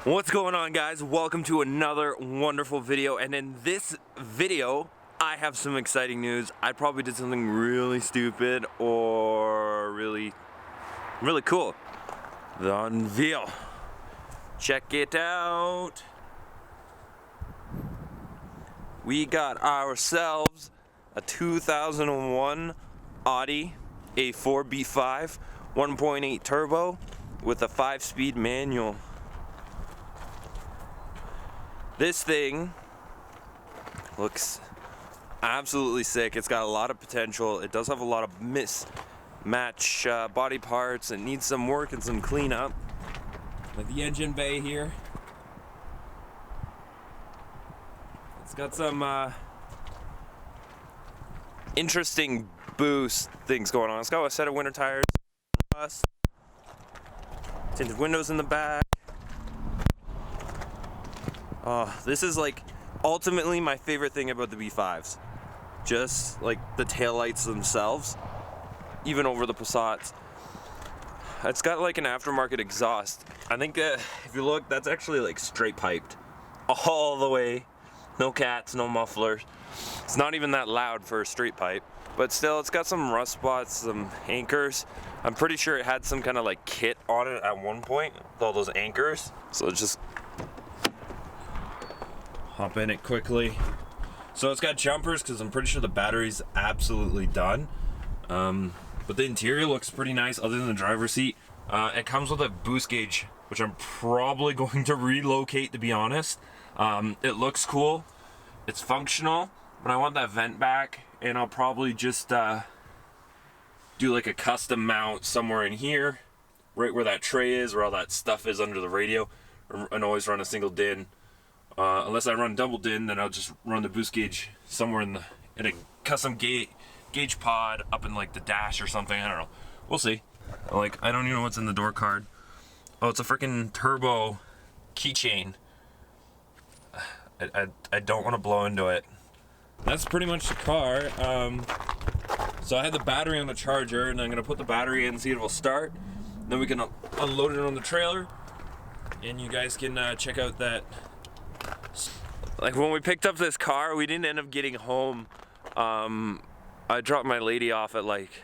What's going on, guys? Welcome to another wonderful video, and in this video I have some exciting news. I probably did something really stupid or really cool. The unveil. Check it out. We got ourselves a 2001 Audi A4 B5 1.8 turbo with a 5-speed manual. This thing looks absolutely sick. It's got a lot of potential. It does have a lot of mismatch body parts. It needs some work and some cleanup. Like the engine bay here. It's got some interesting boost things going on. It's got a set of winter tires, rust, tinted windows in the back. This is like ultimately my favorite thing about the B5s. Just like the taillights themselves, even over the Passats. It's got like an aftermarket exhaust. I think if you look, that's actually like straight piped all the way. No cats, no mufflers. It's not even that loud for a straight pipe, but still it's got some rust spots, some anchors. I'm pretty sure it had some kind of like kit on it at one point with all those anchors. So it's just hop in it quickly. So it's got jumpers because I'm pretty sure the battery's absolutely done. But the interior looks pretty nice other than the driver's seat. It comes with a boost gauge, which I'm probably going to relocate, to be honest. It looks cool. It's functional, but I want that vent back, and I'll probably just do like a custom mount somewhere in here, right where that tray is, where all that stuff is under the radio, and always run a single DIN. Unless I run double DIN, then I'll just run the boost gauge somewhere in a custom gauge pod up in like the dash or something. I don't know. We'll see. Like, I don't even know what's in the door card. Oh, it's a freaking turbo keychain. I don't want to blow into it. That's pretty much the car. So I had the battery on the charger, and I'm gonna put the battery in and see if it'll start. Then we can unload it on the trailer, and you guys can check out that. Like when we picked up this car, we didn't end up getting home. I dropped my lady off at like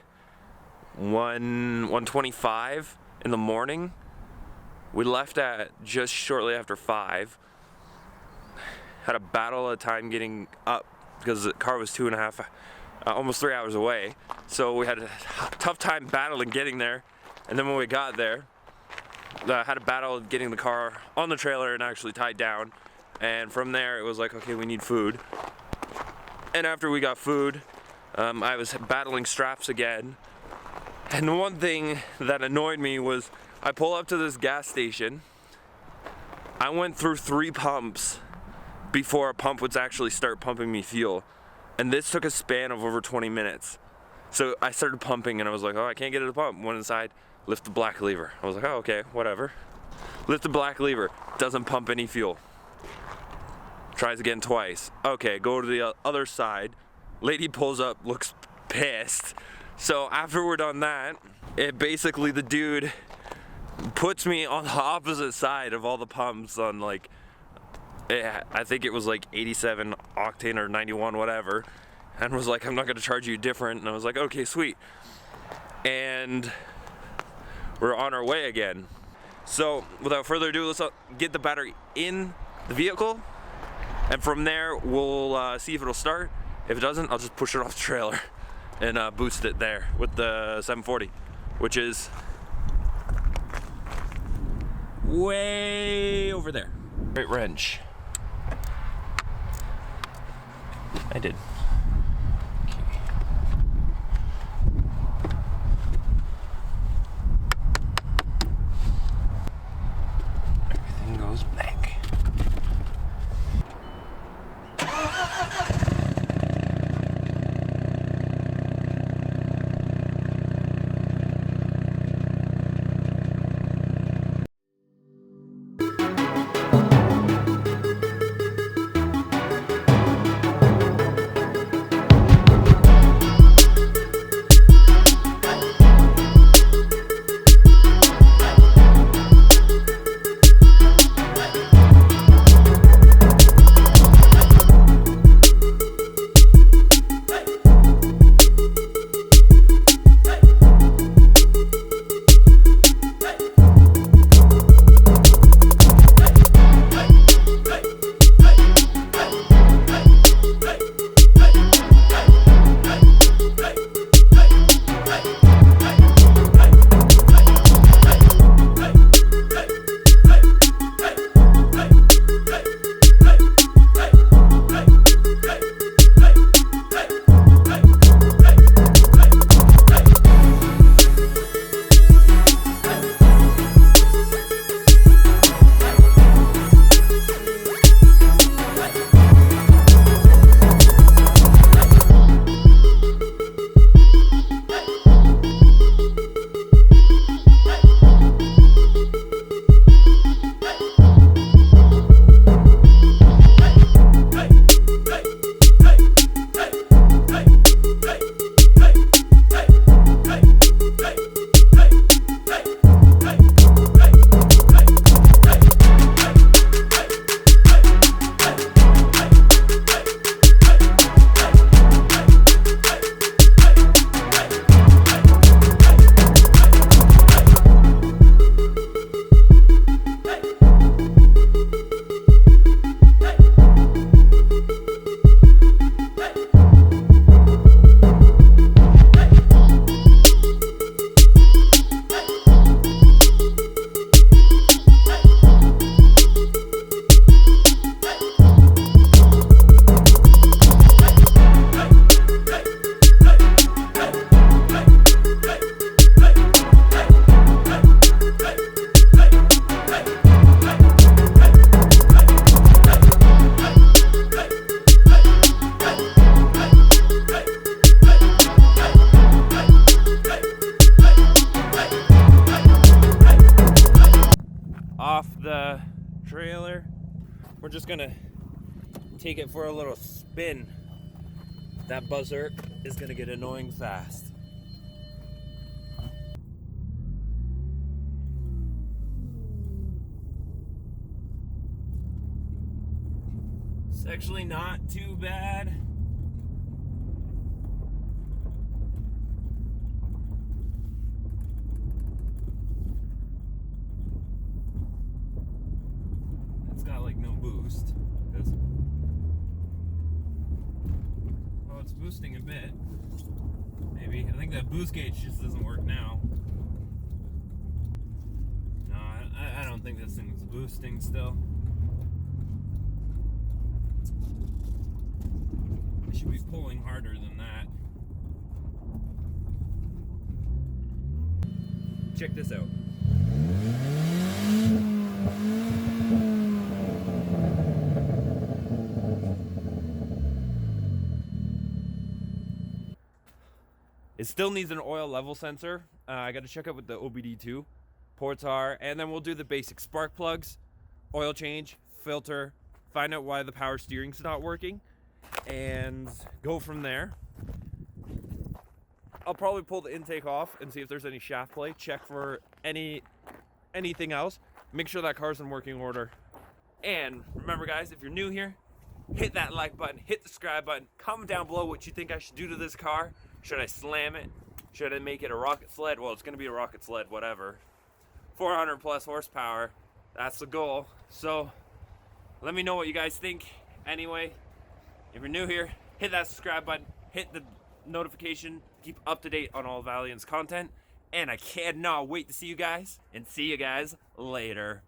1:25 in the morning. We left at just shortly after 5. Had a battle of time getting up because the car was 2.5, almost 3 hours away. So we had a tough time battling getting there. And then when we got there, had a battle of getting the car on the trailer and actually tied down. And from there, it was like, okay, we need food. And after we got food, I was battling straps again. And the one thing that annoyed me was I pull up to this gas station. I went through 3 pumps before a pump would actually start pumping me fuel. And this took a span of over 20 minutes. So I started pumping and I was like, oh, I can't get to the pump. Went inside, lift the black lever. I was like, oh, okay, whatever. Lift the black lever, doesn't pump any fuel. Tries again twice. Okay, go to the other side. Lady pulls up, looks pissed. So after we're done that, basically the dude puts me on the opposite side of all the pumps on like, I think it was like 87 octane or 91, whatever. And was like, I'm not gonna charge you different. And I was like, okay, sweet. And we're on our way again. So without further ado, let's get the battery in the vehicle. And from there, we'll see if it'll start. If it doesn't, I'll just push it off the trailer and boost it there with the 740, which is way over there. Great wrench. I did. Everything goes back. off the trailer. We're just gonna take it for a little spin. That buzzer is gonna get annoying fast. It's actually not too bad. It's got like no boost. Oh, it's boosting a bit. Maybe. I think that boost gauge just doesn't work now. No, I don't think this thing's boosting still. I should be pulling harder than that. Check this out. It still needs an oil level sensor. I got to check out what the OBD2 ports are, and then we'll do the basic spark plugs, oil change, filter, find out why the power steering's not working, and go from there. I'll probably pull the intake off and see if there's any shaft play, check for anything else, make sure that car's in working order. And remember guys, if you're new here, hit that like button, hit the subscribe button, comment down below what you think I should do to this car. Should I slam it? Should I make it a rocket sled? Well, it's gonna be a rocket sled, whatever. 400 plus horsepower, that's the goal. So let me know what you guys think. Anyway, if you're new here, hit that subscribe button, hit the notification, keep up to date on all Valiant's content, and I cannot wait to see you guys, and see you guys later.